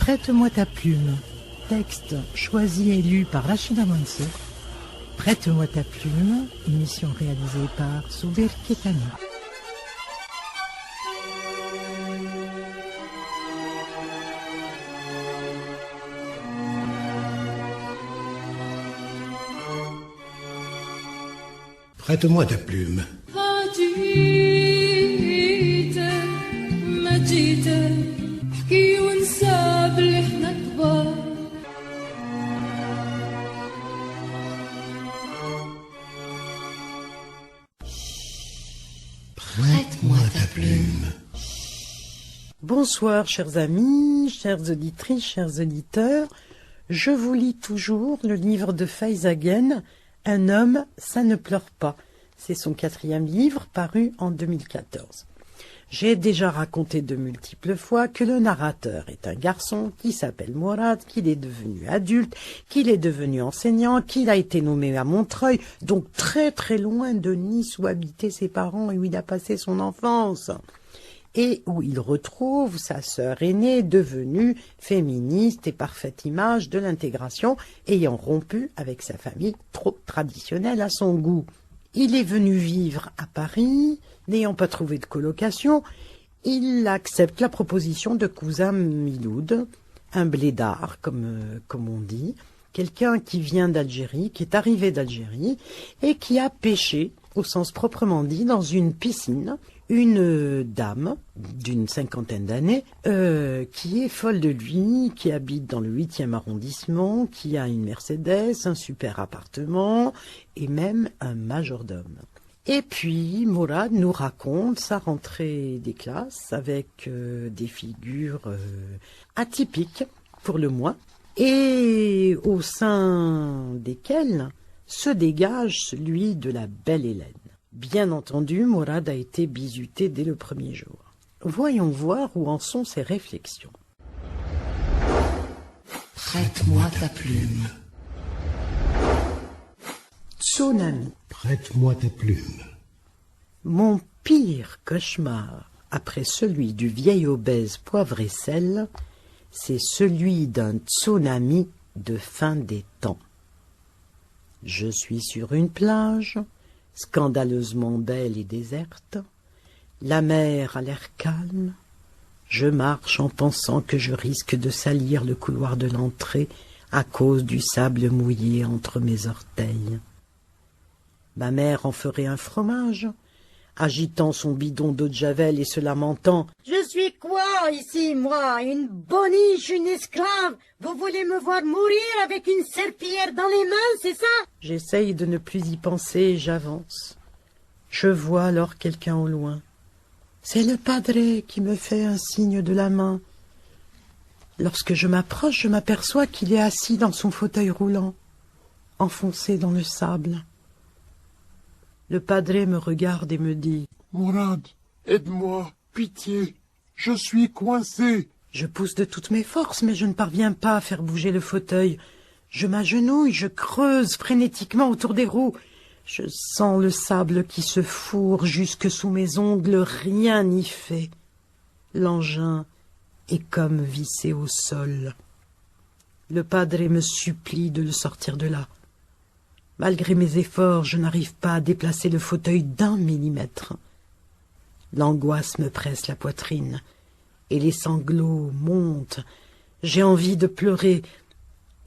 Prête-moi ta plume. Texte choisi et lu par Rachida Mansour. Prête-moi ta plume, émission réalisée par Soubir Ketani. Prête-moi ta plume. Prête-moi ta plume. Bonsoir chers amis, chères auditrices, chers auditeurs. Je vous lis toujours le livre de Faizagen, Un homme, ça ne pleure pas. C'est son 4e livre paru en 2014. J'ai déjà raconté de multiples fois que le narrateur est un garçon qui s'appelle Mourad, qu'il est devenu adulte, qu'il est devenu enseignant, qu'il a été nommé à Montreuil, donc très très loin de Nice où habitaient ses parents et où il a passé son enfance, et où il retrouve sa sœur aînée devenue féministe et parfaite image de l'intégration, ayant rompu avec sa famille trop traditionnelle à son goût. Il est venu vivre à Paris, n'ayant pas trouvé de colocation, il accepte la proposition de cousin Miloud, un blédard, comme on dit, quelqu'un qui vient d'Algérie, qui est arrivé d'Algérie, et qui a pêché, au sens proprement dit, dans une piscine, une dame d'une 50aine d'années, qui est folle de lui, qui habite dans le 8e arrondissement, qui a une Mercedes, un super appartement, et même un majordome. Et puis, Mourad nous raconte sa rentrée des classes avec des figures atypiques, pour le moins, et au sein desquelles se dégage celui de la belle Hélène. Bien entendu, Mourad a été bizuté dès le premier jour. Voyons voir où en sont ses réflexions. Prête-moi ta plume. Tsunami. Prête-moi ta plume. Mon pire cauchemar, après celui du vieil obèse poivre et sel, c'est celui d'un tsunami de fin des temps. Je suis sur une plage, scandaleusement belle et déserte. La mer a l'air calme. Je marche en pensant que je risque de salir le couloir de l'entrée à cause du sable mouillé entre mes orteils. Ma mère en ferait un fromage, agitant son bidon d'eau de javel et se lamentant. « Je suis quoi ici, moi? Une boniche, une esclave? Vous voulez me voir mourir avec une serpillière dans les mains, c'est ça ?» J'essaye de ne plus y penser et j'avance. Je vois alors quelqu'un au loin. C'est le padre qui me fait un signe de la main. Lorsque je m'approche, je m'aperçois qu'il est assis dans son fauteuil roulant, enfoncé dans le sable. Le padre me regarde et me dit « Mourad, aide-moi, pitié, je suis coincé. » Je pousse de toutes mes forces, mais je ne parviens pas à faire bouger le fauteuil. Je m'agenouille, je creuse frénétiquement autour des roues. Je sens le sable qui se fourre jusque sous mes ongles, rien n'y fait. L'engin est comme vissé au sol. Le padre me supplie de le sortir de là. Malgré mes efforts, je n'arrive pas à déplacer le fauteuil d'1 millimètre. L'angoisse me presse la poitrine et les sanglots montent. J'ai envie de pleurer.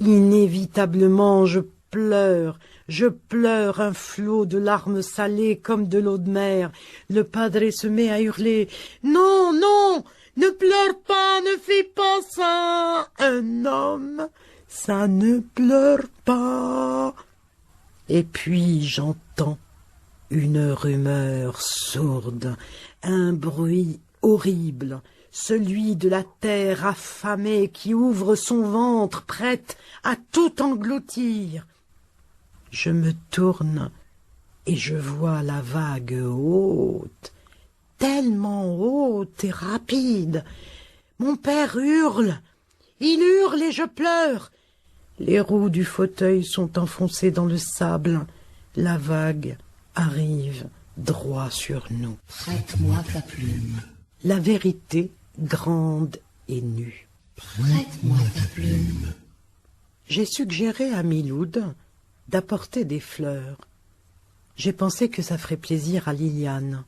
Inévitablement, je pleure un flot de larmes salées comme de l'eau de mer. Le padre se met à hurler. « Non, non, ne pleure pas, ne fais pas ça. Un homme, ça ne pleure pas. » Et puis j'entends une rumeur sourde, un bruit horrible, celui de la terre affamée qui ouvre son ventre, prête à tout engloutir. Je me tourne et je vois la vague haute, tellement haute et rapide. Mon père hurle, il hurle et je pleure. Les roues du fauteuil sont enfoncées dans le sable. La vague arrive droit sur nous. Prête-moi ta plume. La vérité, grande et nue. Prête-moi ta plume. J'ai suggéré à Miloud d'apporter des fleurs. J'ai pensé que ça ferait plaisir à Liliane.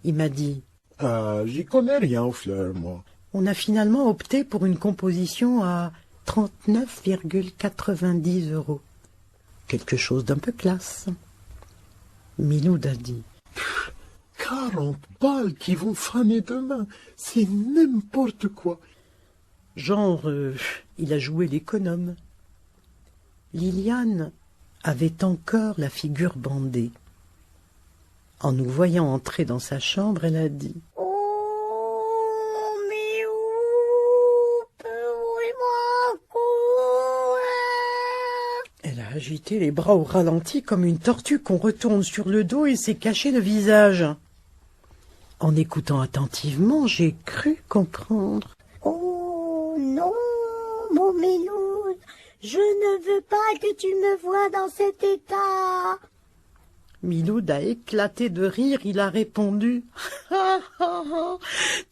Il m'a dit « Ah, j'y connais rien aux fleurs, moi. » On a finalement opté pour une composition à 39,90 €. Quelque chose d'un peu classe. Miloud a dit 40 balles qui vont faner demain, c'est n'importe quoi. Genre, il a joué l'économe. Liliane avait encore la figure bandée. En nous voyant entrer dans sa chambre, elle a dit « Oh, mais où moi courir ?» Elle a agité les bras au ralenti comme une tortue qu'on retourne sur le dos et s'est caché le visage. En écoutant attentivement, j'ai cru comprendre. Oh non, mon Miloud, je ne veux pas que tu me vois dans cet état. Miloud a éclaté de rire, il a répondu «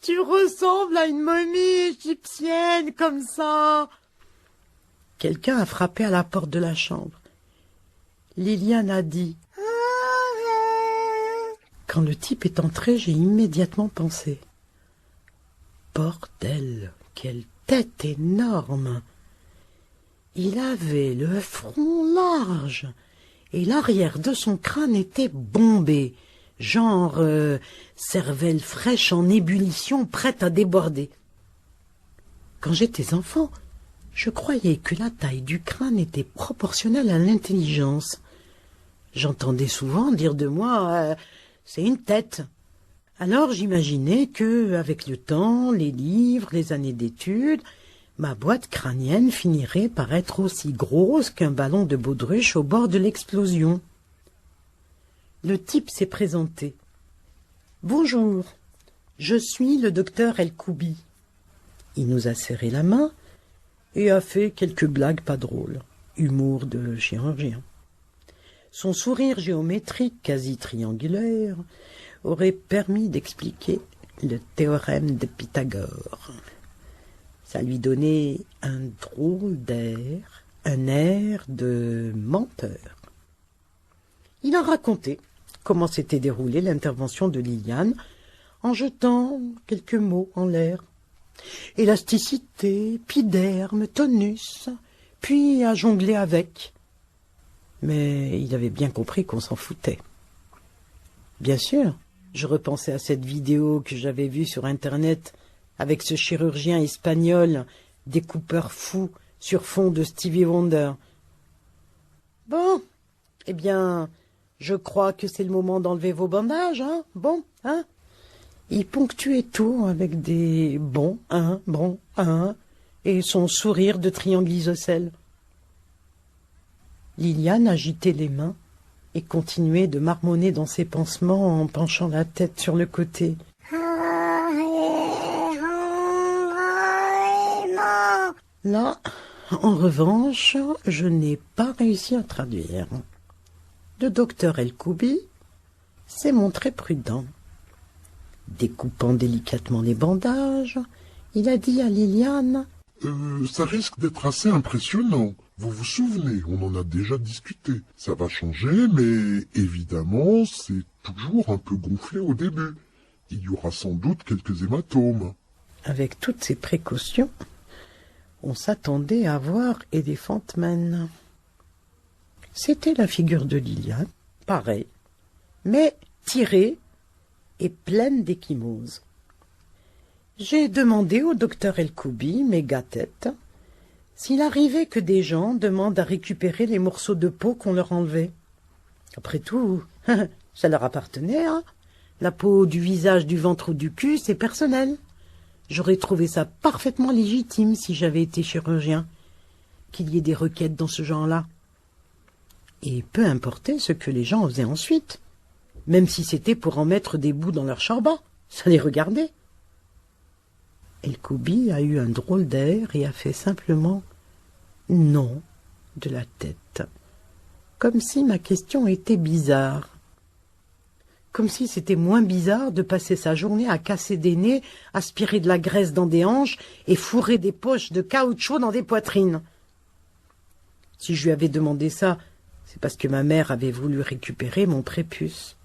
Tu ressembles à une momie égyptienne comme ça !» Quelqu'un a frappé à la porte de la chambre. Liliane a dit « Quand le type est entré, j'ai immédiatement pensé « Bordel, quelle tête énorme !» Il avait le front large et l'arrière de son crâne était bombé, genre cervelle fraîche en ébullition prête à déborder. Quand j'étais enfant, je croyais que la taille du crâne était proportionnelle à l'intelligence. J'entendais souvent dire de moi c'est une tête. Alors j'imaginais que, avec le temps, les livres, les années d'études, ma boîte crânienne finirait par être aussi grosse qu'un ballon de baudruche au bord de l'explosion. Le type s'est présenté. « Bonjour, je suis le docteur El-Koubi. » Il nous a serré la main et a fait quelques blagues pas drôles, humour de chirurgien. Son sourire géométrique quasi triangulaire aurait permis d'expliquer le théorème de Pythagore. Ça lui donnait un drôle d'air, un air de menteur. Il a raconté comment s'était déroulée l'intervention de Liliane en jetant quelques mots en l'air. Élasticité, épiderme, tonus, puis a jonglé avec. Mais il avait bien compris qu'on s'en foutait. Bien sûr, je repensais à cette vidéo que j'avais vue sur Internet avec ce chirurgien espagnol, découpeur fou, sur fond de Stevie Wonder. Bon, eh bien, je crois que c'est le moment d'enlever vos bandages, hein, bon, hein. Il ponctuait tout avec des bon, et son sourire de triangle isocèle. Liliane agitait les mains et continuait de marmonner dans ses pansements en penchant la tête sur le côté. Là, en revanche, je n'ai pas réussi à traduire. Le docteur El-Koubi s'est montré prudent. Découpant délicatement les bandages, il a dit à Liliane « Ça risque d'être assez impressionnant. Vous vous souvenez, on en a déjà discuté. Ça va changer, mais évidemment, c'est toujours un peu gonflé au début. Il y aura sans doute quelques hématomes. » Avec toutes ces précautions, on s'attendait à voir Elephant Man. C'était la figure de Liliane, pareil, mais tirée et pleine d'échymoses. J'ai demandé au docteur El-Koubi, méga tête, s'il arrivait que des gens demandent à récupérer les morceaux de peau qu'on leur enlevait. Après tout, ça leur appartenait, hein. La peau du visage, du ventre ou du cul, c'est personnel. J'aurais trouvé ça parfaitement légitime si j'avais été chirurgien, qu'il y ait des requêtes dans ce genre-là. Et peu importait ce que les gens faisaient ensuite, même si c'était pour en mettre des bouts dans leur charbon, ça les regardait. El-Koubi a eu un drôle d'air et a fait simplement « non » de la tête, comme si ma question était bizarre. comme si c'était moins bizarre de passer sa journée à casser des nez, aspirer de la graisse dans des hanches et fourrer des poches de caoutchouc dans des poitrines. Si je lui avais demandé ça, c'est parce que ma mère avait voulu récupérer mon prépuce.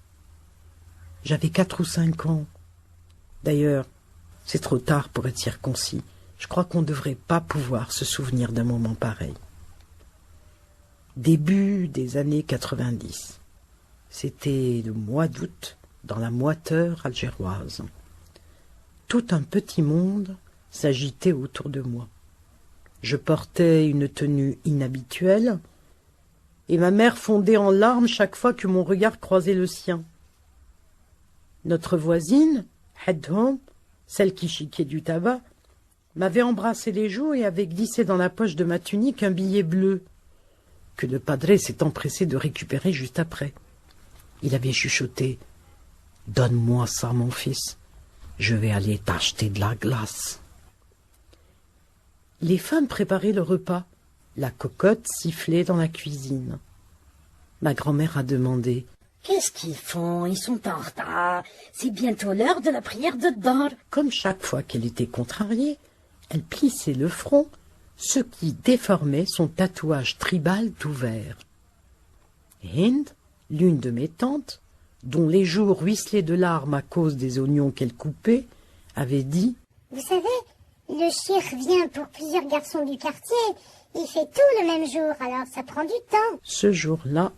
J'avais 4 ou 5 ans. D'ailleurs, c'est trop tard pour être circoncis. Je crois qu'on ne devrait pas pouvoir se souvenir d'un moment pareil. Début des années 90. C'était le mois d'août, dans la moiteur algéroise. Tout un petit monde s'agitait autour de moi. Je portais une tenue inhabituelle, et ma mère fondait en larmes chaque fois que mon regard croisait le sien. Notre voisine, Hedhom, celle qui chiquait du tabac, m'avait embrassé les joues et avait glissé dans la poche de ma tunique un billet bleu, que le padré s'est empressé de récupérer juste après. Il avait chuchoté « Donne-moi ça, mon fils, je vais aller t'acheter de la glace. » Les femmes préparaient le repas. La cocotte sifflait dans la cuisine. Ma grand-mère a demandé « Qu'est-ce qu'ils font? Ils sont en retard. C'est bientôt l'heure de la prière de Dor. » Comme chaque fois qu'elle était contrariée, elle plissait le front, ce qui déformait son tatouage tribal tout vert. Hind, l'une de mes tantes, dont les joues ruisselaient de larmes à cause des oignons qu'elle coupait, avait dit « Vous savez, le shir vient pour plusieurs garçons du quartier. Il fait tout le même jour, alors ça prend du temps. » Ce jour-là,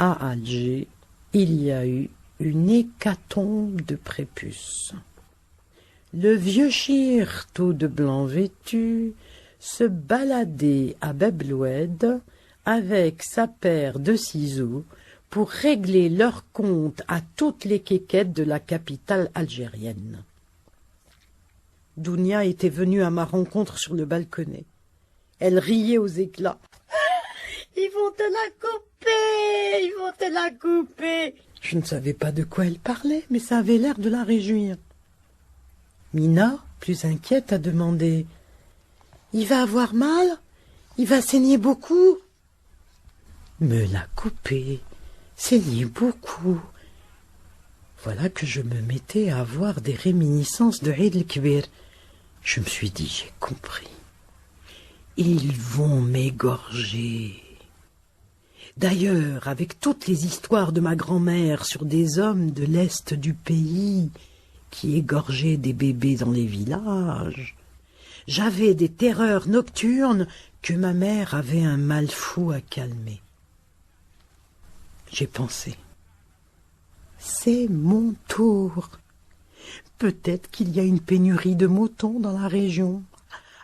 à Alger, il y a eu une hécatombe de prépuces. Le vieux shir, tout de blanc vêtu, se baladait à Bebloued avec sa paire de ciseaux pour régler leur compte à toutes les kékettes de la capitale algérienne. Dounia était venue à ma rencontre sur le balconnet. Elle riait aux éclats. « Ils vont te la couper! Ils vont te la couper !» Je ne savais pas de quoi elle parlait, mais ça avait l'air de la réjouir. Mina, plus inquiète, a demandé « Il va avoir mal? Il va saigner beaucoup ?» Me la couper, saigner beaucoup. Voilà que je me mettais à avoir des réminiscences de Eid el-Kbir. Je me suis dit, j'ai compris. Ils vont m'égorger. D'ailleurs, avec toutes les histoires de ma grand-mère sur des hommes de l'est du pays qui égorgeaient des bébés dans les villages, j'avais des terreurs nocturnes que ma mère avait un mal fou à calmer. J'ai pensé, c'est mon tour. Peut-être qu'il y a une pénurie de moutons dans la région.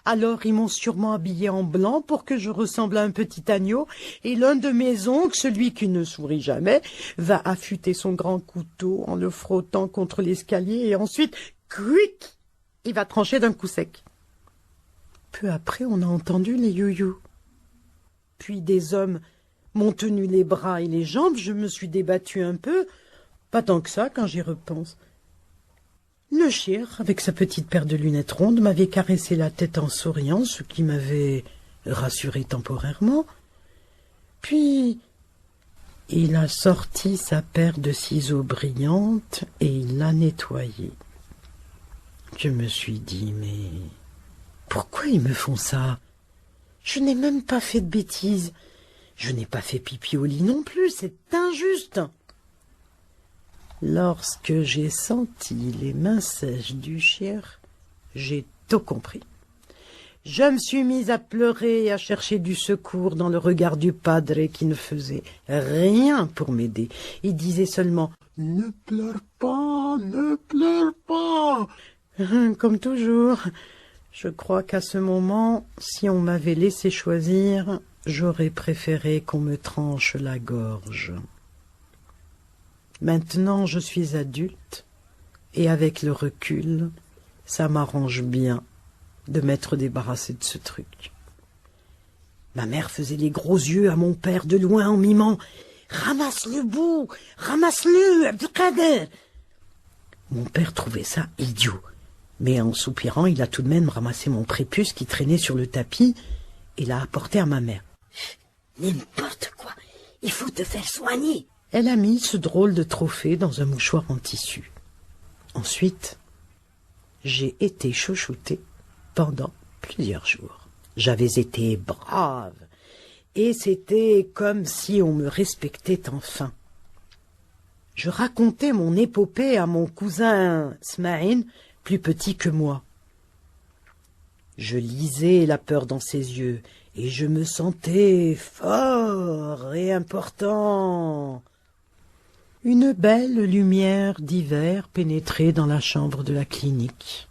Alors ils m'ont sûrement habillé en blanc pour que je ressemble à un petit agneau, et l'un de mes oncles, celui qui ne sourit jamais, va affûter son grand couteau en le frottant contre l'escalier, et ensuite, quick, il va trancher d'un coup sec. Peu après, on a entendu les you-you. Puis des hommes m'ont tenu les bras et les jambes, je me suis débattue un peu, pas tant que ça quand j'y repense. Le shir, avec sa petite paire de lunettes rondes, m'avait caressé la tête en souriant, ce qui m'avait rassuré temporairement. Puis, il a sorti sa paire de ciseaux brillantes et il l'a nettoyée. Je me suis dit, mais pourquoi ils me font ça? Je n'ai même pas fait de bêtises. Je n'ai pas fait pipi au lit non plus, c'est injuste. Lorsque j'ai senti les mains sèches du shir, j'ai tout compris. Je me suis mise à pleurer et à chercher du secours dans le regard du padre qui ne faisait rien pour m'aider. Il disait seulement « Ne pleure pas, ne pleure pas !» Comme toujours, je crois qu'à ce moment, si on m'avait laissé choisir, j'aurais préféré qu'on me tranche la gorge. Maintenant, je suis adulte, et avec le recul, ça m'arrange bien de m'être débarrassé de ce truc. Ma mère faisait les gros yeux à mon père de loin en mimant « Ramasse le bout, ramasse-le, Abdelkader !» Mon père trouvait ça idiot, mais en soupirant, il a tout de même ramassé mon prépuce qui traînait sur le tapis et l'a apporté à ma mère. « N'importe quoi, il faut te faire soigner. » Elle a mis ce drôle de trophée dans un mouchoir en tissu. Ensuite, j'ai été chouchoutée pendant plusieurs jours. J'avais été brave, et c'était comme si on me respectait enfin. Je racontais mon épopée à mon cousin Smaïn, plus petit que moi. Je lisais la peur dans ses yeux, et je me sentais fort et important. Une belle lumière d'hiver pénétrait dans la chambre de la clinique.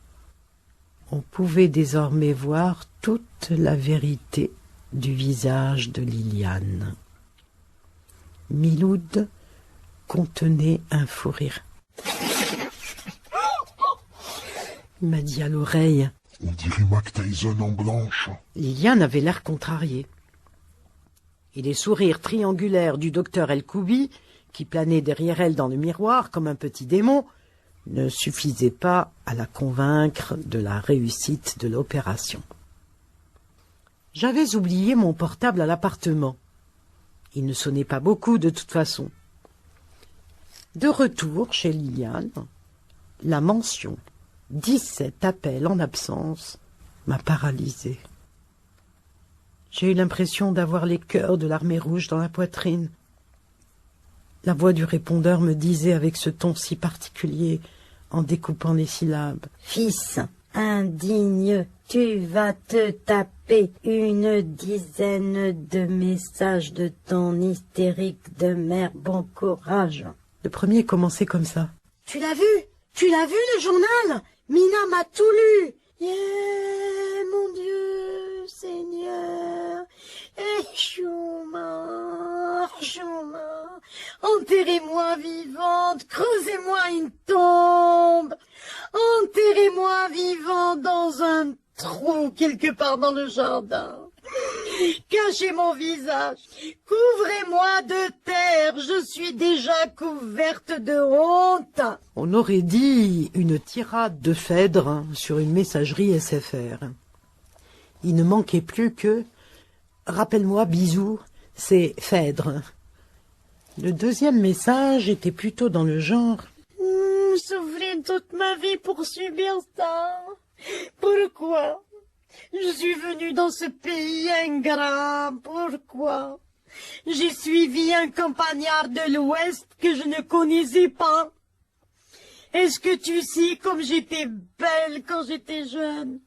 On pouvait désormais voir toute la vérité du visage de Liliane. Miloud contenait un fou rire. Il m'a dit à l'oreille. On dirait Mac Tyson en blanche. Liliane avait l'air contrariée. Et les sourires triangulaires du docteur El-Koubi, qui planait derrière elle dans le miroir comme un petit démon, ne suffisaient pas à la convaincre de la réussite de l'opération. J'avais oublié mon portable à l'appartement. Il ne sonnait pas beaucoup de toute façon. De retour chez Liliane, la mention 17 appels en absence m'a paralysée. J'ai eu l'impression d'avoir les cœurs de l'armée rouge dans la poitrine. La voix du répondeur me disait avec ce ton si particulier, en découpant les syllabes. « Fils indigne, tu vas te taper une dizaine de messages de ton hystérique de mère. Bon courage. » Le premier commençait comme ça. « Tu l'as vu? Tu l'as vu le journal? Mina m'a tout lu. Yeah, mon Dieu, Seigneur. Chouma, Chouma, enterrez-moi vivante, creusez-moi une tombe, enterrez-moi vivante dans un trou quelque part dans le jardin. Cachez mon visage, couvrez-moi de terre, je suis déjà couverte de honte. » On aurait dit une tirade de Phèdre sur une messagerie SFR. Il ne manquait plus que « Rappelle-moi, bisous, c'est Phèdre ». Le deuxième message était plutôt dans le genre « Souffrir toute ma vie pour subir ça. Pourquoi ? Je suis venue dans ce pays ingrat. Pourquoi ? J'ai suivi un campagnard de l'Ouest que je ne connaissais pas. Est-ce que tu sais comme j'étais belle quand j'étais jeune ?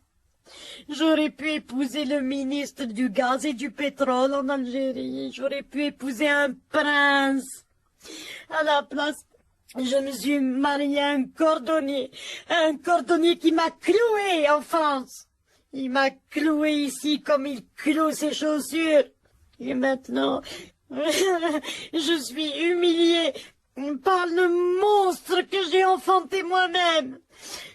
J'aurais pu épouser le ministre du gaz et du pétrole en Algérie. J'aurais pu épouser un prince. À la place, je me suis mariée à un cordonnier qui m'a cloué en France. Il m'a cloué ici comme il cloue ses chaussures. Et maintenant, je suis humiliée par le monstre que j'ai enfanté moi-même.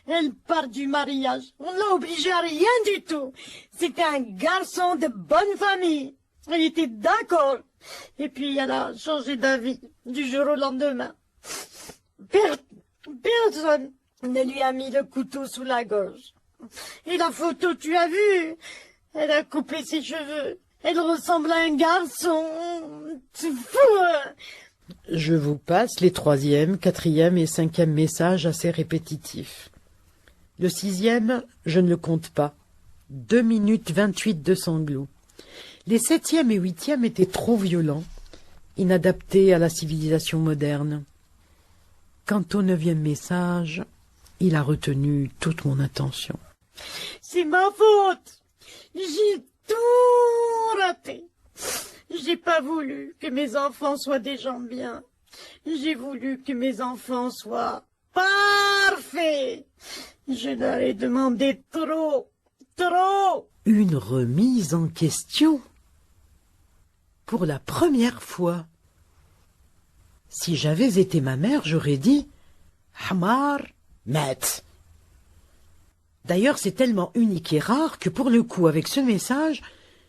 Elle part du mariage. On l'a obligée à rien du tout. C'était un garçon de bonne famille. Elle était d'accord. Et puis elle a changé d'avis du jour au lendemain. Personne ne lui a mis le couteau sous la gorge. Et la photo, tu as vu? Elle a coupé ses cheveux. Elle ressemble à un garçon. C'est fou, hein? Je vous passe les 3e, 4e et 5e messages assez répétitifs. Le 6e, je ne le compte pas. 2 minutes 28 de sanglots. Les 7e et 8e étaient trop violents, inadaptés à la civilisation moderne. Quant au 9e message, il a retenu toute mon attention. C'est ma faute. J'ai tout raté. J'ai pas voulu que mes enfants soient des gens bien. J'ai voulu que mes enfants soient parfaits. Je leur ai demandé trop. Une remise en question. Pour la première fois. Si j'avais été ma mère, j'aurais dit « Hamar mat ». D'ailleurs, c'est tellement unique et rare que pour le coup, avec ce message,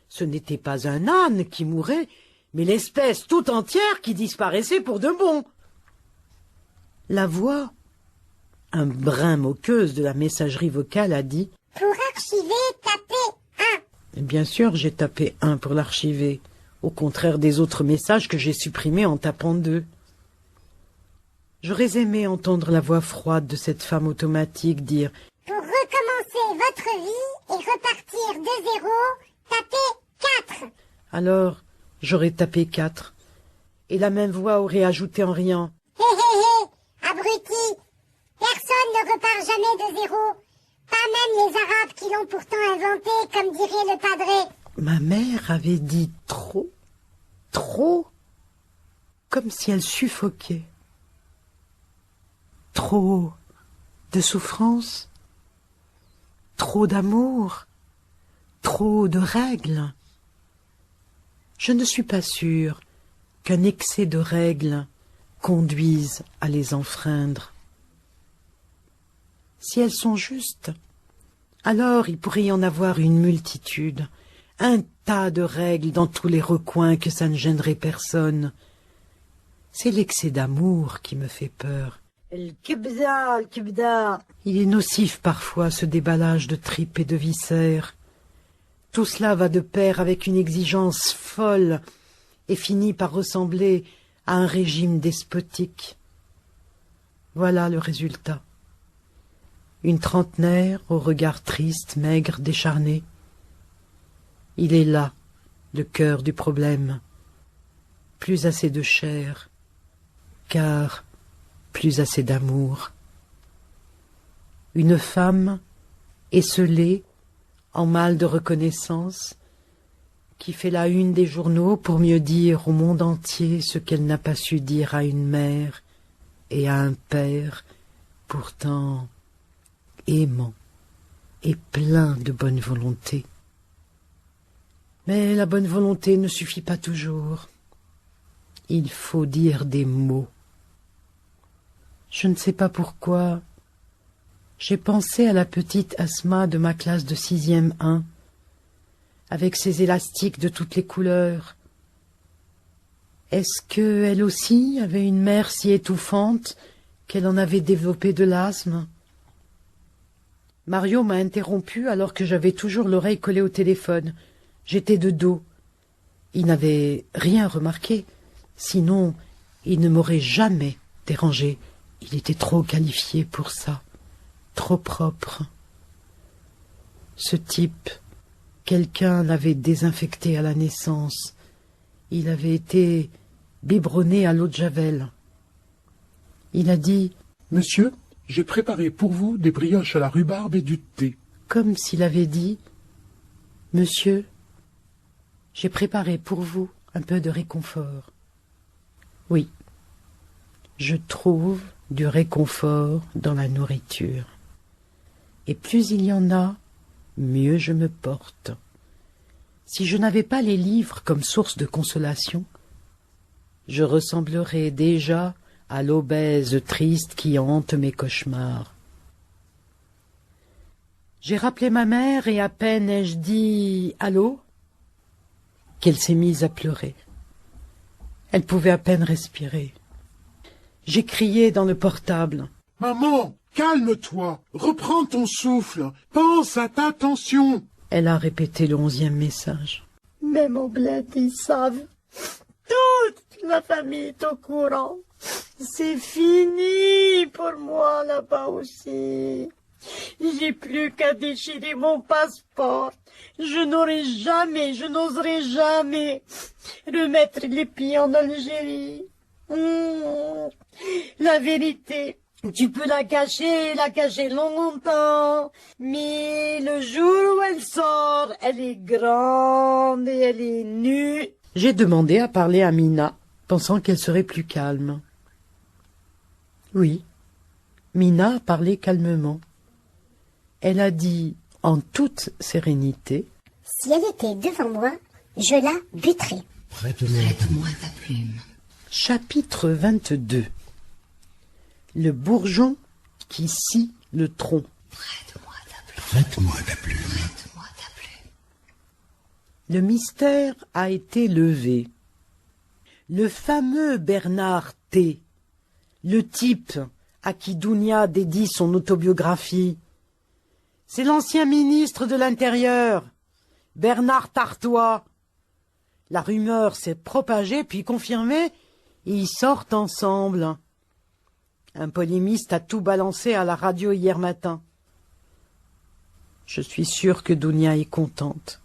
ce n'était pas un âne qui mourait, mais l'espèce tout entière qui disparaissait pour de bon. La voix, un brin moqueuse de la messagerie vocale, a dit « Pour archiver, tapez 1 ». Et bien sûr, j'ai tapé 1 pour l'archiver, au contraire des autres messages que j'ai supprimés en tapant 2. J'aurais aimé entendre la voix froide de cette femme automatique dire « Pour recommencer votre vie et repartir de zéro, tapez 4 !» Alors, j'aurais tapé 4. Et la même voix aurait ajouté en riant « Hé hé hé, abruti, personne ne repart jamais de zéro, pas même les Arabes qui l'ont pourtant inventé, comme dirait le padré. » Ma mère avait dit trop, comme si elle suffoquait. Trop de souffrance, trop d'amour, trop de règles. Je ne suis pas sûre qu'un excès de règles conduise à les enfreindre. Si elles sont justes, alors il pourrait y en avoir une multitude, un tas de règles dans tous les recoins que ça ne gênerait personne. C'est l'excès d'amour qui me fait peur. الكبدة. Il est nocif parfois ce déballage de tripes et de viscères. Tout cela va de pair avec une exigence folle et finit par ressembler à un régime despotique. Voilà le résultat. Une trentenaire au regard triste, maigre, décharné. Il est là, le cœur du problème. Plus assez de chair, car plus assez d'amour. Une femme esseulée, en mal de reconnaissance, qui fait la une des journaux pour mieux dire au monde entier ce qu'elle n'a pas su dire à une mère et à un père, pourtant aimant et plein de bonne volonté. Mais la bonne volonté ne suffit pas toujours. Il faut dire des mots. Je ne sais pas pourquoi, j'ai pensé à la petite Asma de ma classe de 6e 1, avec ses élastiques de toutes les couleurs. Est-ce qu'elle aussi avait une mère si étouffante qu'elle en avait développé de l'asthme? Mario m'a interrompu alors que j'avais toujours l'oreille collée au téléphone. J'étais de dos. Il n'avait rien remarqué, sinon il ne m'aurait jamais dérangé. Il était trop qualifié pour ça, trop propre. Ce type, quelqu'un l'avait désinfecté à la naissance. Il avait été biberonné à l'eau de Javel. Il a dit « Monsieur, j'ai préparé pour vous des brioches à la rhubarbe et du thé. » Comme s'il avait dit « Monsieur, j'ai préparé pour vous un peu de réconfort. » Oui, je trouve du réconfort dans la nourriture. Et plus il y en a, mieux je me porte. Si je n'avais pas les livres comme source de consolation, je ressemblerais déjà à l'obèse triste qui hante mes cauchemars. J'ai rappelé ma mère et à peine ai-je dit « Allô ?» qu'elle s'est mise à pleurer. Elle pouvait à peine respirer. J'ai crié dans le portable. « Maman, calme-toi, reprends ton souffle, pense à ta tension. » Elle a répété le 11e message. Même au bled, ils savent. Toute la famille est au courant. C'est fini pour moi là-bas aussi. J'ai plus qu'à déchirer mon passeport. Je n'oserai jamais remettre les pieds en Algérie. La vérité, tu peux la cacher longtemps, mais le jour où elle sort, elle est grande et elle est nue. J'ai demandé à parler à Mina, pensant qu'elle serait plus calme. Oui, Mina a parlé calmement. Elle a dit en toute sérénité « Si elle était devant moi, je la buterais. » Prête-moi ta plume. Chapitre 22. Le bourgeon qui scie le tronc. Prête-moi ta plume. Prête-moi ta plume. Prête-moi ta plume. Le mystère a été levé. Le fameux Bernard T., le type à qui Dounia dédie son autobiographie, c'est l'ancien ministre de l'Intérieur, Bernard Tartois. La rumeur s'est propagée puis confirmée, et ils sortent ensemble. Un polémiste a tout balancé à la radio hier matin. Je suis sûre que Dounia est contente.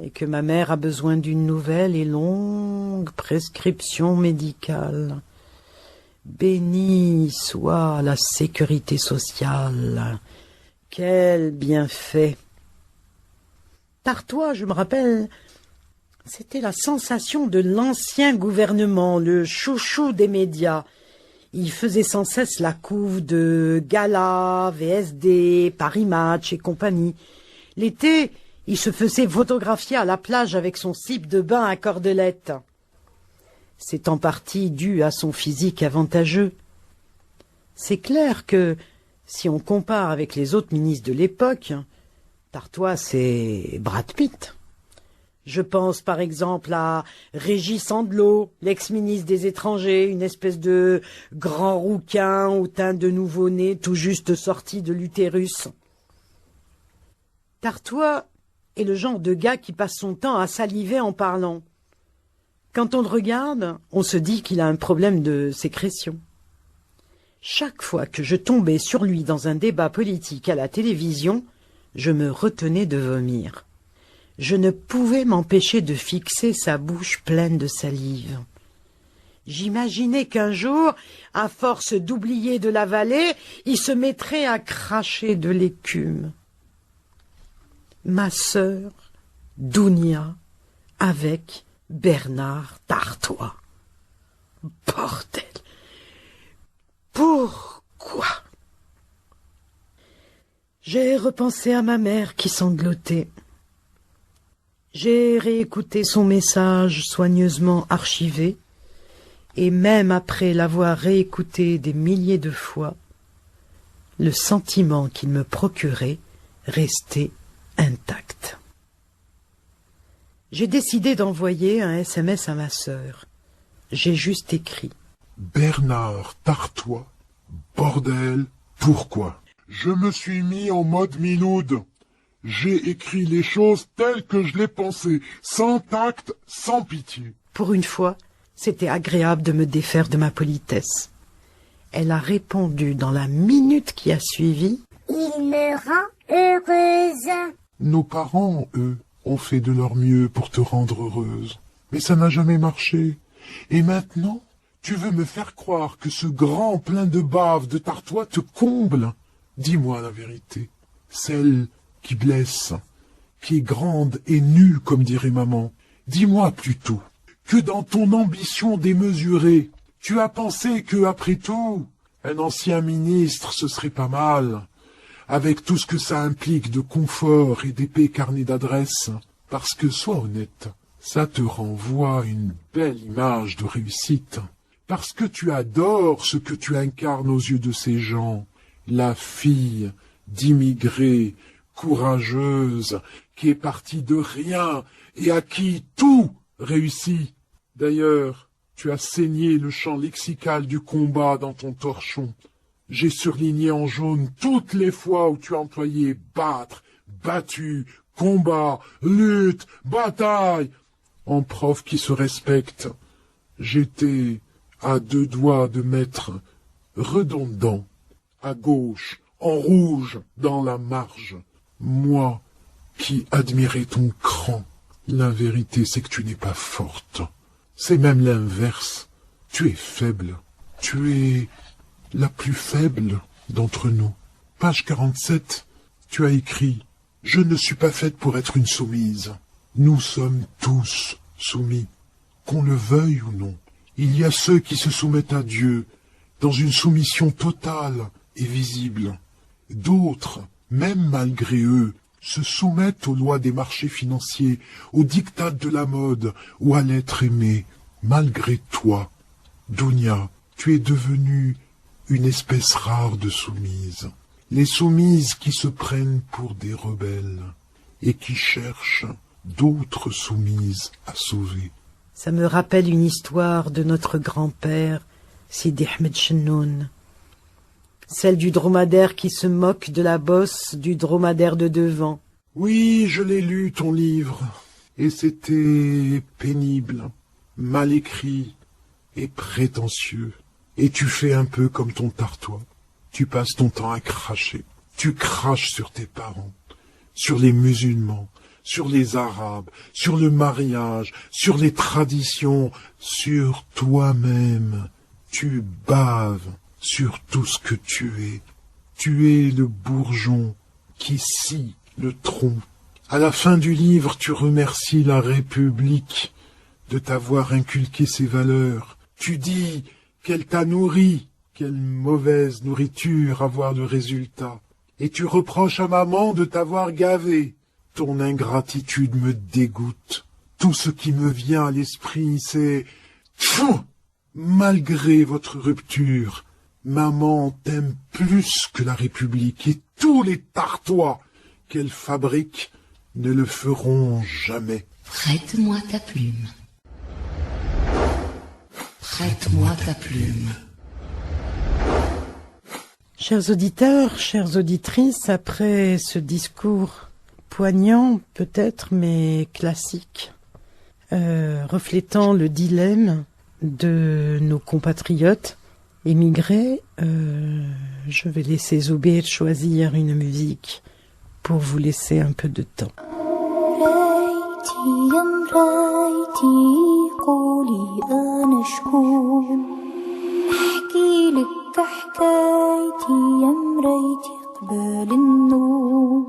Et que ma mère a besoin d'une nouvelle et longue prescription médicale. Bénie soit la sécurité sociale. Quel bienfait! Tartois, je me rappelle, c'était la sensation de l'ancien gouvernement, le chouchou des médias. Il faisait sans cesse la couve de Gala, VSD, Paris Match et compagnie. L'été, il se faisait photographier à la plage avec son slip de bain à cordelettes. C'est en partie dû à son physique avantageux. C'est clair que, si on compare avec les autres ministres de l'époque, Tartois, c'est Brad Pitt. Je pense par exemple à Régis Sandlot, l'ex-ministre des Étrangers, une espèce de grand rouquin au teint de nouveau-né tout juste sorti de l'utérus. Tartois est le genre de gars qui passe son temps à saliver en parlant. Quand on le regarde, on se dit qu'il a un problème de sécrétion. Chaque fois que je tombais sur lui dans un débat politique à la télévision, je me retenais de vomir. Je ne pouvais m'empêcher de fixer sa bouche pleine de salive. J'imaginais qu'un jour, à force d'oublier de l'avaler, il se mettrait à cracher de l'écume. Ma sœur, Dounia, avec Bernard Tartois. Bordel! Pourquoi? J'ai repensé à ma mère qui sanglotait. J'ai réécouté son message soigneusement archivé, et même après l'avoir réécouté des milliers de fois, le sentiment qu'il me procurait restait intact. J'ai décidé d'envoyer un SMS à ma sœur. J'ai juste écrit. Bernard Tartois, bordel, pourquoi? Je me suis mis en mode Miloud. J'ai écrit les choses telles que je les pensais, sans tact, sans pitié. Pour une fois, c'était agréable de me défaire de ma politesse. Elle a répondu dans la minute qui a suivi. Il me rend heureuse. Nos parents, eux, ont fait de leur mieux pour te rendre heureuse. Mais ça n'a jamais marché. Et maintenant, tu veux me faire croire que ce grand plein de bave de Tartois te comble? Dis-moi la vérité. Celle qui blesse, qui est grande et nue, comme dirait maman. Dis-moi plutôt que dans ton ambition démesurée, tu as pensé que, après tout, un ancien ministre, ce serait pas mal, avec tout ce que ça implique de confort et d'épais carnet d'adresses, parce que, sois honnête, ça te renvoie une belle image de réussite, parce que tu adores ce que tu incarnes aux yeux de ces gens, la fille d'immigrés, courageuse, qui est partie de rien et à qui tout réussit. D'ailleurs, tu as saigné le champ lexical du combat dans ton torchon. J'ai surligné en jaune toutes les fois où tu as employé battre, battu, combat, lutte, bataille. En prof qui se respecte, j'étais à deux doigts de mettre redondant, à gauche, en rouge, dans la marge. Moi, qui admirais ton cran, la vérité c'est que tu n'es pas forte. C'est même l'inverse. Tu es faible. Tu es la plus faible d'entre nous. Page 47, tu as écrit « Je ne suis pas faite pour être une soumise. Nous sommes tous soumis, qu'on le veuille ou non. Il y a ceux qui se soumettent à Dieu dans une soumission totale et visible. D'autres, même malgré eux, se soumettent aux lois des marchés financiers, aux diktats de la mode ou à l'être aimé. Malgré toi, Dounia, tu es devenue une espèce rare de soumises. Les soumises qui se prennent pour des rebelles et qui cherchent d'autres soumises à sauver. Ça me rappelle une histoire de notre grand-père, Sidi Ahmed Chennoun. Celle du dromadaire qui se moque de la bosse du dromadaire de devant. Oui, je l'ai lu, ton livre, et c'était pénible, mal écrit et prétentieux. Et tu fais un peu comme ton Tartois. Tu passes ton temps à cracher. Tu craches sur tes parents, sur les musulmans, sur les arabes, sur le mariage, sur les traditions, sur toi-même. Tu baves sur tout ce que tu es. Tu es le bourgeon qui scie le tronc. À la fin du livre, tu remercies la République de t'avoir inculqué ces valeurs. Tu dis qu'elle t'a nourri, quelle mauvaise nourriture avoir de résultat. Et tu reproches à maman de t'avoir gavé. Ton ingratitude me dégoûte. Tout ce qui me vient à l'esprit, c'est... Pfff, malgré votre rupture, maman t'aime plus que la République et tous les Tartois qu'elle fabrique ne le feront jamais. Prête-moi ta plume. Prête-moi ta plume. Chers auditeurs, chères auditrices, après ce discours poignant peut-être, mais classique, reflétant le dilemme de nos compatriotes émigrés, je vais laisser Zubair choisir une musique pour vous laisser un peu de temps. حكايتي يا مرايتي قبل النوم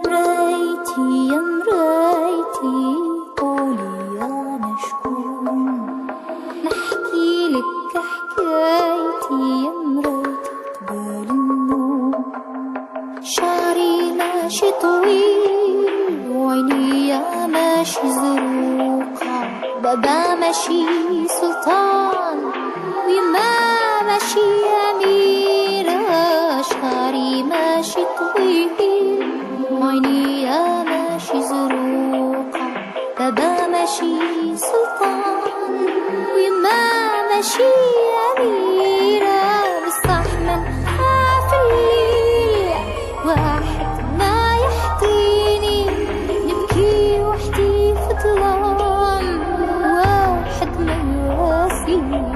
مرايتي يا مرايتي قولي أنا شكون نحكي لك حكايتي يا مرايتي قبل النوم شعري ماشي طويل وعينيا ماشي زروقة بابا ماشي سلطان ويما ماشي أميرة شعري ماشي طويل وعينيا ماشي زروقة بابا ماشي سلطان ويما ماشي أميرة بصح من خاف الليل واحد ما يحكيني نبكي وحدي في ظلام واحد ما يواسيني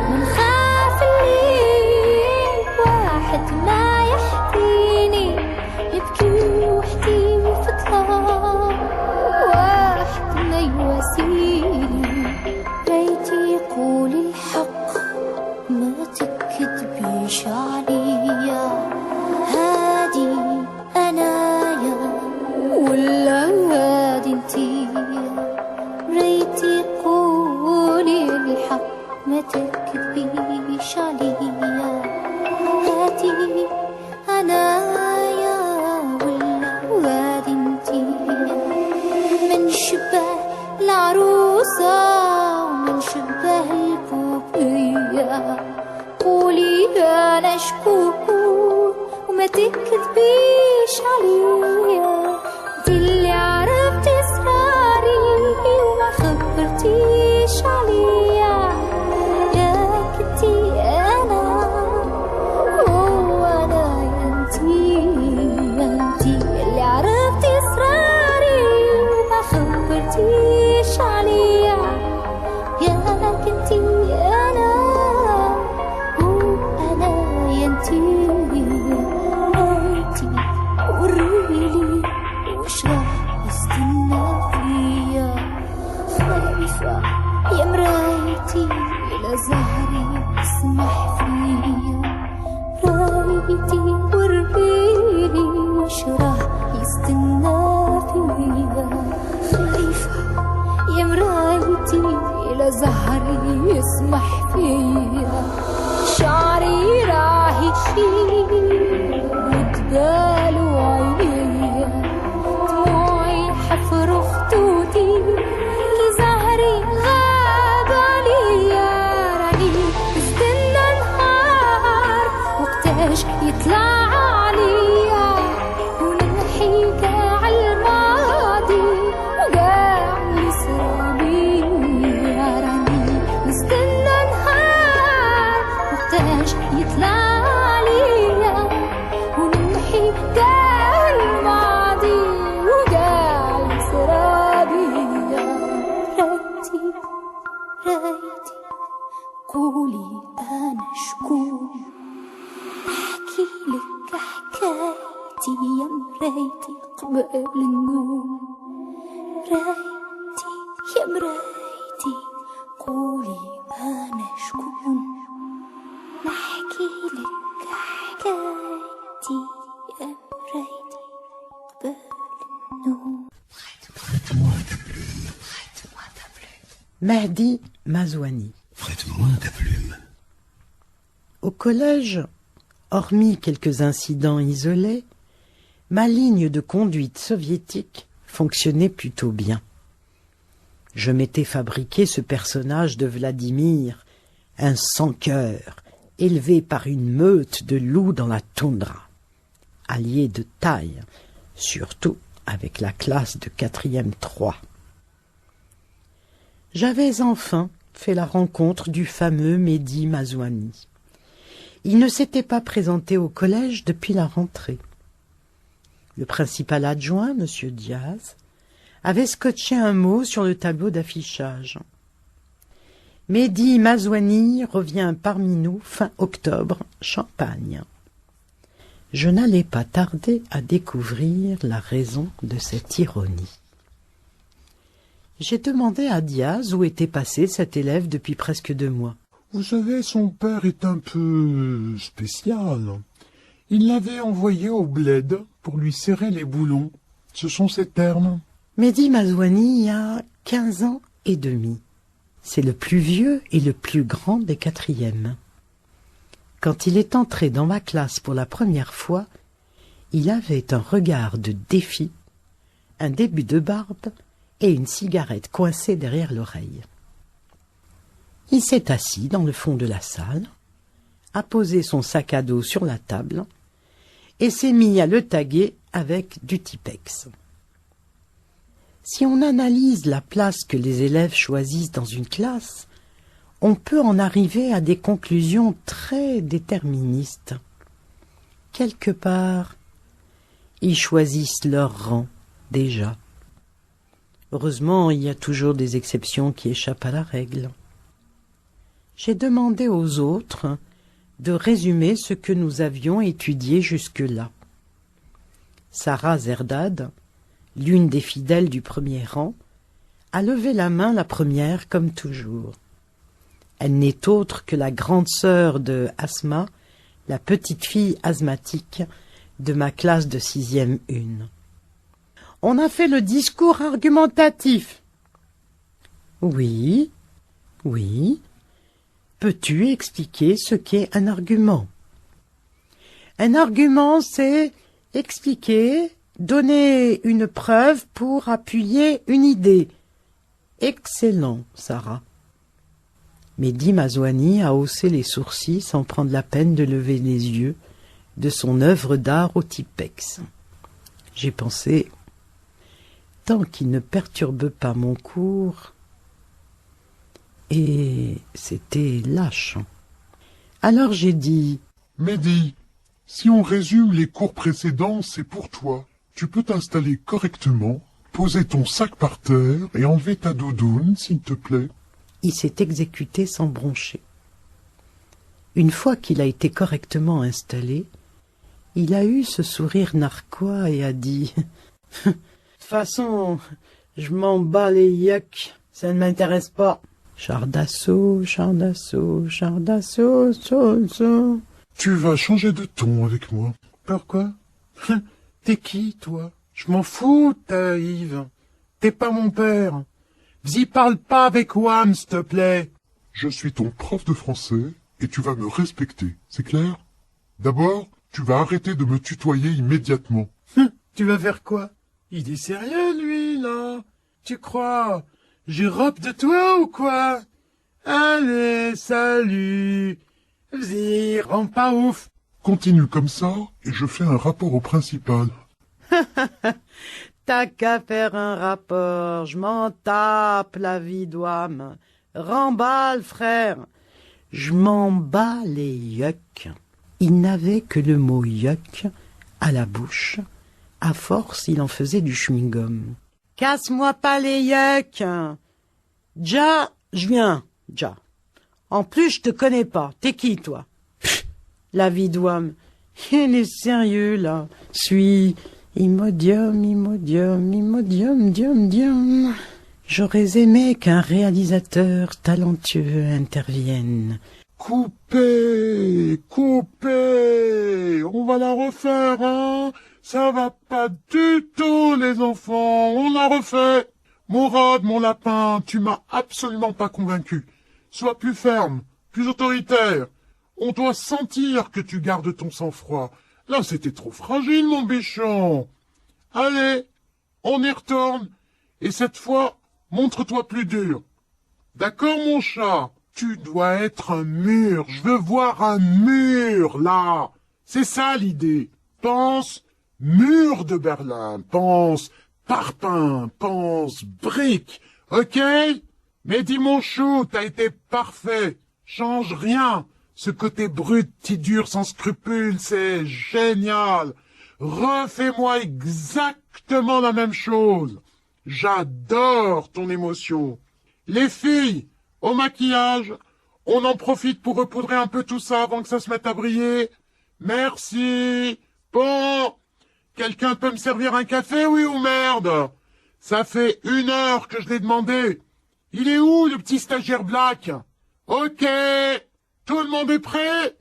من خاف الليل واحد ما يحكيني يبكي وحدي في ظلام واحد ما يواسيني ريتي يقولي الحق ما تكذبيش عليا هادي أنايا ولا هادي انتيا ريتي يقولي الحق ما تكذبيش عليا هاتي أنايا ولا وادي انتي من شبه العروسة ومن شبه البوبية قولي أنا شكون وما تكذبيش عليا انتي اللي عرفتي اسراري وما خبرتيش عليا يا مرايتي لزهري اسمح فيا رايتي وريلي وش راح يستنى فيا خايفة يا مرايتي لزهري اسمح فيا شعري راح يشيل وتبال وعينيا دموعي حفر خطوطي زهري غاب عليا راني استنى نهار وقتاش يطلع عليا ونمحي كاع الماضي وكاع اللي صرا بيا راني استنى نهار وقتاش يطلع عليا ونمحي بقبل النوم مرايتي يا مرايتي قولي ما نشكون نحكي لك حكايتي يا مرايتي قبل النوم Mehdi Mazouani. Prête-moi ta plume. Au collège, hormis quelques incidents isolés, ma ligne de conduite soviétique fonctionnait plutôt bien. Je m'étais fabriqué ce personnage de Vladimir, un sans-cœur, élevé par une meute de loups dans la toundra, allié de taille, surtout avec la classe de 4e 3. J'avais enfin fait la rencontre du fameux Mehdi Mazouani. Il ne s'était pas présenté au collège depuis la rentrée. Le principal adjoint, M. Diaz, avait scotché un mot sur le tableau d'affichage. Mehdi Mazouani revient parmi nous fin octobre, Champagne. Je n'allais pas tarder à découvrir la raison de cette ironie. J'ai demandé à Diaz où était passé cet élève depuis presque 2 mois. Vous savez, son père est un peu spécial. Il l'avait envoyé au bled pour lui serrer les boulons. Ce sont ses termes. Mehdi Mazouani a 15 ans et demi. C'est le plus vieux et le plus grand des 4e. Quand il est entré dans ma classe pour la première fois, il avait un regard de défi, un début de barbe et une cigarette coincée derrière l'oreille. Il s'est assis dans le fond de la salle, a posé son sac à dos sur la table et s'est mis à le taguer avec du Tipex. Si on analyse la place que les élèves choisissent dans une classe, on peut en arriver à des conclusions très déterministes. Quelque part, ils choisissent leur rang, déjà. Heureusement, il y a toujours des exceptions qui échappent à la règle. J'ai demandé aux autres de résumer ce que nous avions étudié jusque-là. Sarah Zerdad, l'une des fidèles du premier rang, a levé la main la première comme toujours. Elle n'est autre que la grande sœur de Asma, la petite fille asthmatique de ma classe de 6e 1. On a fait le discours argumentatif. Oui, oui. Peux-tu expliquer ce qu'est un argument? Un argument, c'est expliquer, donner une preuve pour appuyer une idée. Excellent, Sarah. Mehdi Mazouani a haussé les sourcils sans prendre la peine de lever les yeux de son œuvre d'art au Tipex. J'ai pensé, tant qu'il ne perturbe pas mon cours, et c'était lâche. Alors j'ai dit, Mehdi, si on résume les cours précédents, c'est pour toi. Tu peux t'installer correctement, poser ton sac par terre et enlever ta doudoune, s'il te plaît. Il s'est exécuté sans broncher. Une fois qu'il a été correctement installé, il a eu ce sourire narquois et a dit « De toute façon, je m'en bats les yucks, ça ne m'intéresse pas. » Char d'assaut, char d'assaut, char d'assaut, so. Tu vas changer de ton avec moi. Pourquoi? T'es qui, toi? Je m'en fous, ta Yves. T'es pas mon père. Vas-y, parle pas avec Wham, s'il te plaît. Je suis ton prof de français et tu vas me respecter, c'est clair? D'abord, tu vas arrêter de me tutoyer immédiatement. Tu vas faire quoi? Il est sérieux, lui, là? Tu crois? J'ai robe de toi ou quoi? Allez, salut. Vas-y, rends pas ouf. Continue comme ça et je fais un rapport au principal. T'as qu'à faire un rapport, je m'en tape la vie d'ouam. Remballe, frère. Je m'en bats les yucks. Il n'avait que le mot yuck à la bouche. À force, il en faisait du chewing-gum. Casse-moi pas les yucks. Ja, je viens, ja. En plus, je te connais pas. T'es qui, toi? Pff, la vie d'ouam. Il est sérieux, là. Imodium, Imodium, Imodium, dium, dium. J'aurais aimé qu'un réalisateur talentueux intervienne. Coupez, coupez, on va la refaire, hein? Ça va pas du tout, les enfants, on la refait. Mourad, mon lapin, tu m'as absolument pas convaincu. Sois plus ferme, plus autoritaire. On doit sentir que tu gardes ton sang-froid. Là, c'était trop fragile, mon bichon. Allez, on y retourne. Et cette fois, montre-toi plus dur. D'accord, mon chat? Tu dois être un mur. Je veux voir un mur, là. C'est ça, l'idée. Pense mur de Berlin. Pense parpaing. Pense brique. Ok? Mais dis, mon chou, t'as été parfait. Change rien. Ce côté brut, petit dur, sans scrupules, c'est génial. Refais-moi exactement la même chose. J'adore ton émotion. Les filles, au maquillage, on en profite pour repoudrer un peu tout ça avant que ça se mette à briller. Merci. Bon, quelqu'un peut me servir un café, oui ou merde? Ça fait 1 heure que je l'ai demandé. Il est où, le petit stagiaire Black? Ok, tout le monde est prêt?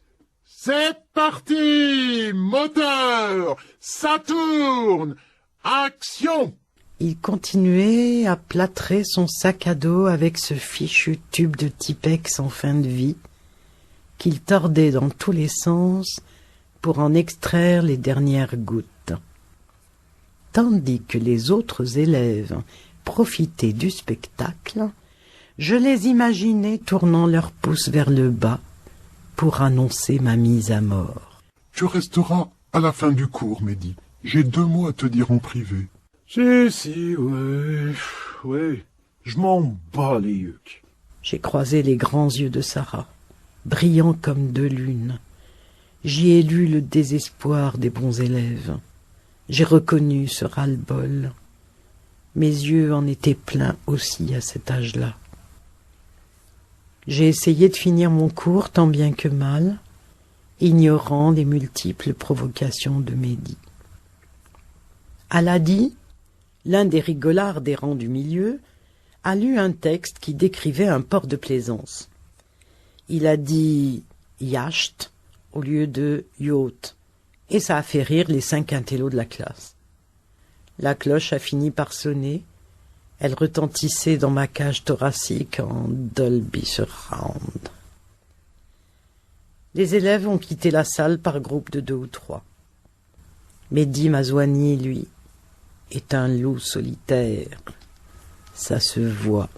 C'est parti! Moteur! Ça tourne! Action! Il continuait à plâtrer son sac à dos avec ce fichu tube de Tipex en fin de vie, qu'il tordait dans tous les sens pour en extraire les dernières gouttes. Tandis que les autres élèves profitaient du spectacle, je les imaginais tournant leurs pouces vers le bas pour annoncer ma mise à mort. Tu resteras à la fin du cours, Mehdi. J'ai 2 mots à te dire en privé. Si, ouais, je m'en bats les yucks. J'ai croisé les grands yeux de Sarah, brillants comme 2 lunes. J'y ai lu le désespoir des bons élèves. J'ai reconnu ce ras-le-bol. Mes yeux en étaient pleins aussi à cet âge-là. J'ai essayé de finir mon cours tant bien que mal, ignorant les multiples provocations de Mehdi. Aladi, l'un des rigolards des rangs du milieu, a lu un texte qui décrivait un port de plaisance. Il a dit « yacht » au lieu de « yacht », et ça a fait rire les 5 intellos de la classe. La cloche a fini par sonner. Elle retentissait dans ma cage thoracique en Dolby Surround. Les élèves ont quitté la salle par groupe de 2 ou 3. Mehdi Mazouani, lui, est un loup solitaire. Ça se voit.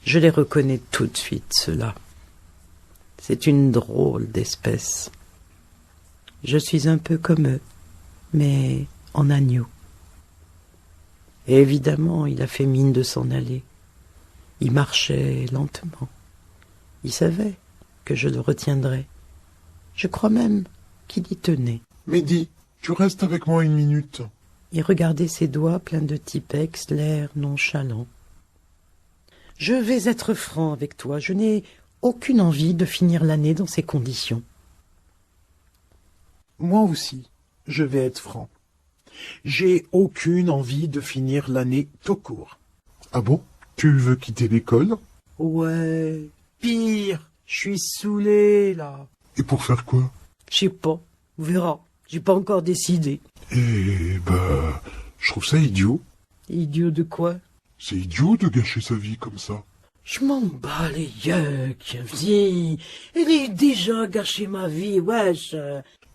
Je les reconnais tout de suite, ceux-là. C'est une drôle d'espèce. Je suis un peu comme eux, mais en agneau. Et évidemment, il a fait mine de s'en aller. Il marchait lentement. Il savait que je le retiendrais. Je crois même qu'il y tenait. Mehdi, tu restes avec moi 1 minute. Il regardait ses doigts pleins de Tipex, l'air nonchalant. Je vais être franc avec toi. Je n'ai aucune envie de finir l'année dans ces conditions. Moi aussi, je vais être franc. J'ai aucune envie de finir l'année tout court. Ah bon? Tu veux quitter l'école? Ouais, pire, je suis saoulé, là. Et pour faire quoi? Je sais pas, on verra. J'ai pas encore décidé. Je trouve ça idiot. Idiot de quoi? C'est idiot de gâcher sa vie comme ça. Je m'en bats les yucks. Viens, elle est déjà gâché ma vie, wesh.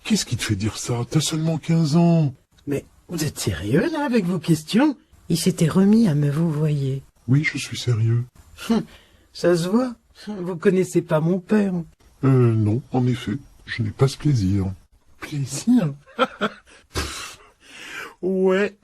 Qu'est-ce qui te fait dire ça? T'as seulement 15 ans. Mais vous êtes sérieux, là, avec vos questions? Il s'était remis à me vouvoyer. Oui, je suis sérieux. Ça se voit. Vous connaissez pas mon père. Non, en effet, je n'ai pas ce plaisir. Plaisir? Ouais.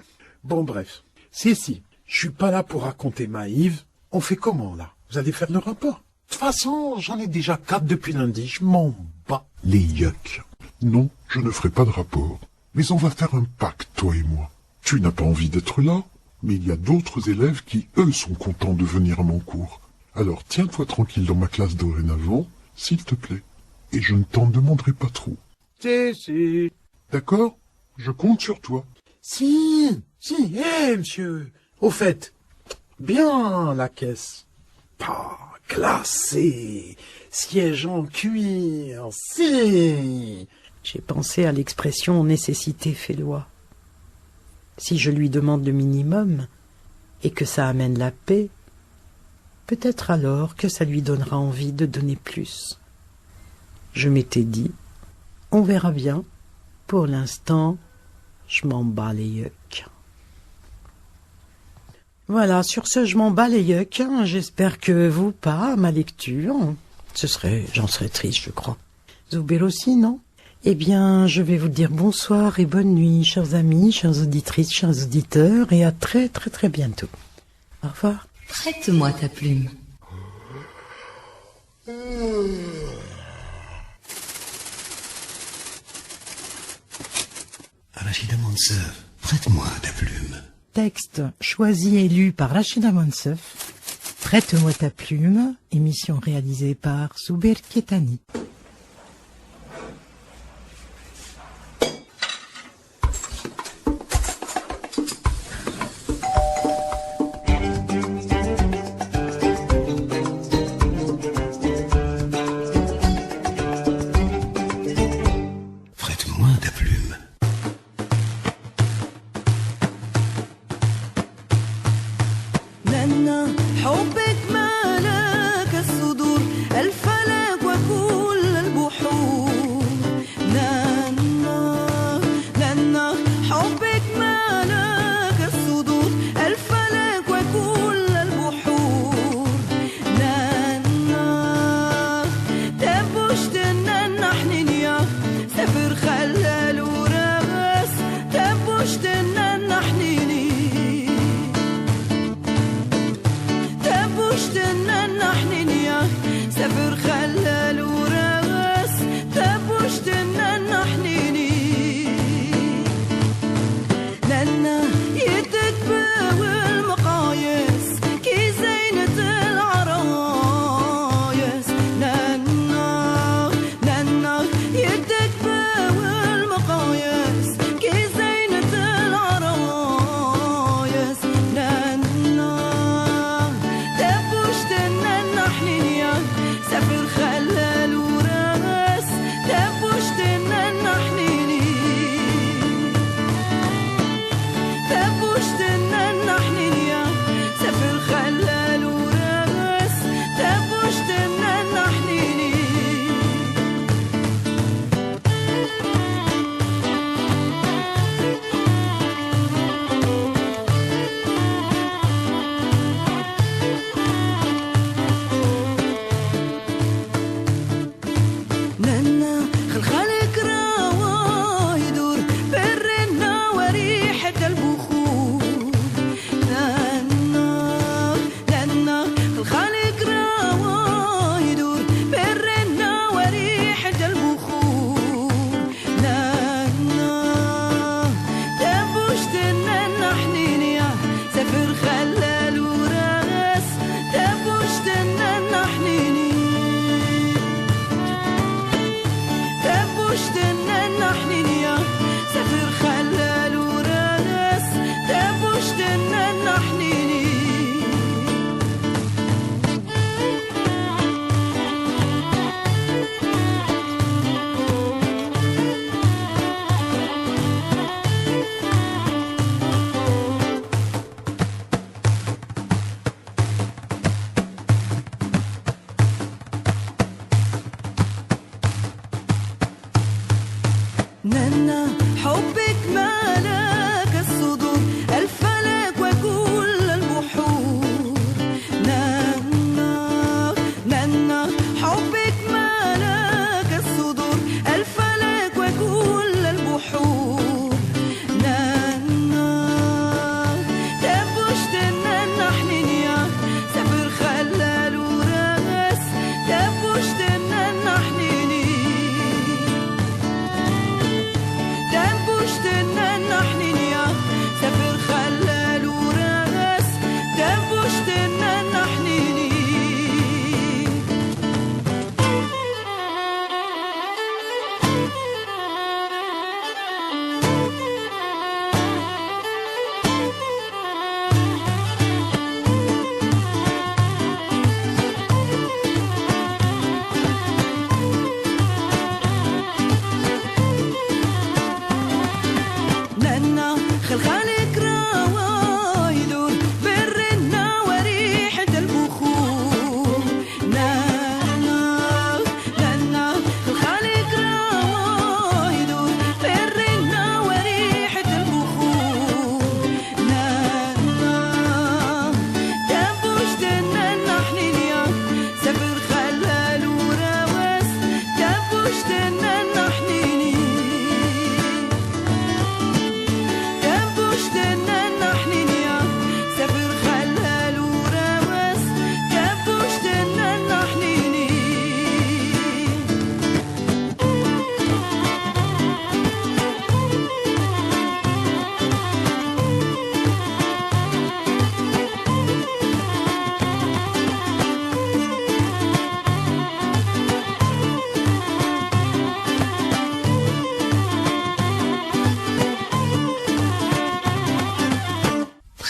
Bon, bref. Si, je suis pas là pour raconter ma Yves. On fait comment, là? Vous allez faire le rapport? De toute façon, j'en ai déjà 4 depuis lundi. Je m'en bats les yucks. Non, je ne ferai pas de rapport. Mais on va faire un pacte, toi et moi. Tu n'as pas envie d'être là, mais il y a d'autres élèves qui, eux, sont contents de venir à mon cours. Alors tiens-toi tranquille dans ma classe dorénavant, s'il te plaît. Et je ne t'en demanderai pas trop. Si. D'accord? Je compte sur toi. Si, monsieur. Au fait, bien la caisse. Pas glacée, siège en cuir, si. J'ai pensé à l'expression nécessité fait loi. Si je lui demande le minimum et que ça amène la paix, peut-être alors que ça lui donnera envie de donner plus. Je m'étais dit, on verra bien. Pour l'instant, je m'en bats les yeux. Voilà, sur ce, je m'en bats les yeux. J'espère que vous pas, à ma lecture. J'en serais triste, je crois. Zuber aussi, non? Eh bien, je vais vous dire bonsoir et bonne nuit, chers amis, chères auditrices, chers auditeurs, et à très très très bientôt. Au revoir. Prête-moi ta plume. Rachida Monsef, prête-moi ta plume. Texte choisi et lu par Rachida Monsef. Prête-moi ta plume, émission réalisée par Zuber Ketani. Prête-moi ta plume. نانا حبك مالك الصدور الفلك وكل البحور نانا نانا حبك مالك الصدور الفلك وكل البحور نانا تبوشت نانا حنينيا سفر خلال وراس تبوشت نانا حنيني تبوشتنا حنينيا سفر خلال وراس تبوشتنا حنيني لنا يدك بالمقاييس كي زينة العرايس لنا يدك بالمقاييس كي زينة العرايس لنا تبوشتنا حنينيا سفر خلال وراس تبوشتنا حنيني تبوشتنا حنينيا سفر خلال وراس تبوشتنا حنيني نانا خلخالك راوا يدور برنا وريحة البخور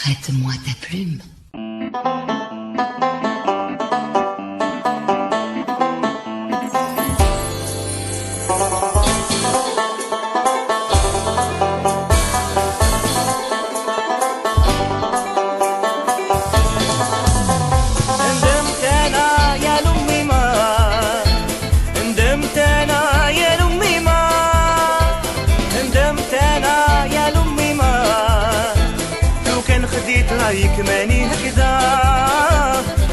Prête-moi ta plume. رايك ماني هكذا،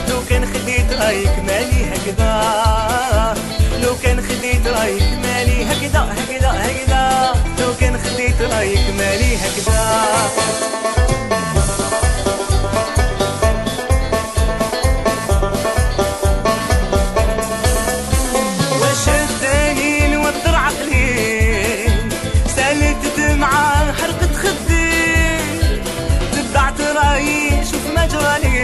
لو كان خديت رايك ماني هكذا، لو كان خديت رايك ماني هكذا هكذا هكذا، لو كان خديت رايك ماني هكذا. واش اداني نوتر عقلي، سالت دمعة حرقت خدي، تبعت رايي شوف ما جرالي،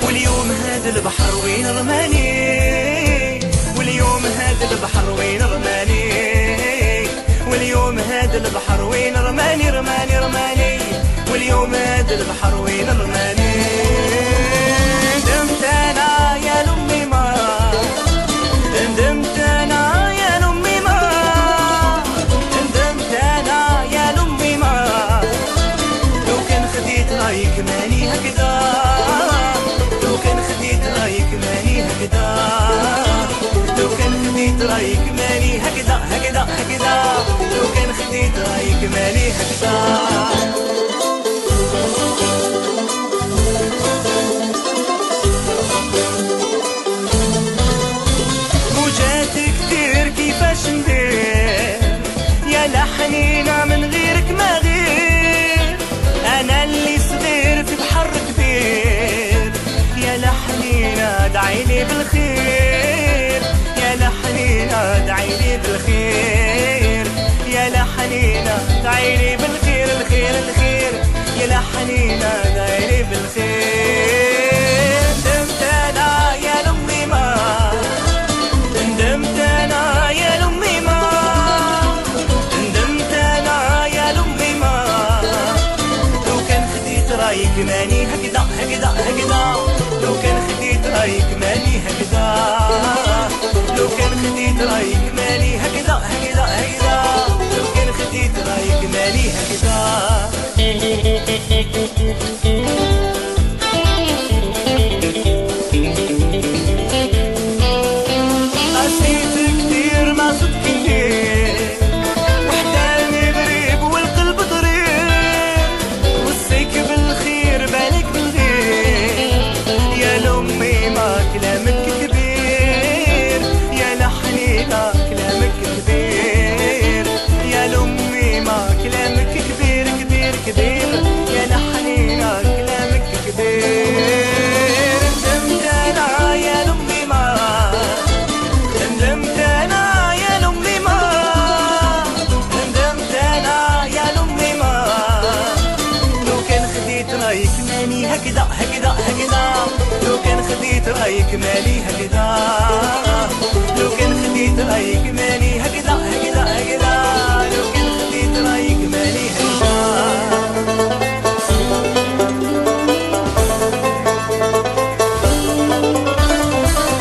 واليوم هذا البحر وين رماني، واليوم هذا البحر وين رماني، واليوم هذا البحر وين رماني رماني رماني، واليوم هذا البحر وين رماني. ندمت انا يا لمي ما، ندمت انا يا لمي ما، ندمت انا يا لمي ما، لو كان خديت رايك ماني هكذا، لو كان خديت رايك ماني هكذا، لو كان خديت رايك ماني هكذا هكذا هكذا، لو كان خديت رايك ماني هكذا. موجات كتير كيفاش ندير، يا لحنينا من غيرك ما غير، انا اللي صغير في بحر كبير، يا لحنينا ادعيلي بالخير، يا لحنينا ادعيلي بالخير، يا لحنينا ادعيلي بالخير الخير الخير، يا لحنينا ادعيلي بالخير. ندمت انا يا لمي ما، ندمت انا يا لمي ما، ندمت انا يا لمي ما، لو كان خديت رايك ماني هكذا هكذا هكذا، لو كان خديت رايك ماني هكذا، لو كان خديت رايك ماني هكذا هكذا هكذا، لو كان خديت رايك ماني هكذا. قسيت كتير ما صدت كتير، وحداني غريب والقلب ضرير، وصيك بالخير بالك بالغير، يا لمي ما كلامك كبير، يا لحنينا كلامك كبير، يا لمي ما كلامك كبير كبير كبير، يا لحنينا كلامك كبير. ندمت انا يا لمي ما، ندمت انا يا لمي ما، ندمت انا يا لمي ما، لو كان خديت رايك ماني هكذا هكذا هكذا، لو كان خديت رايك ماني هكذا.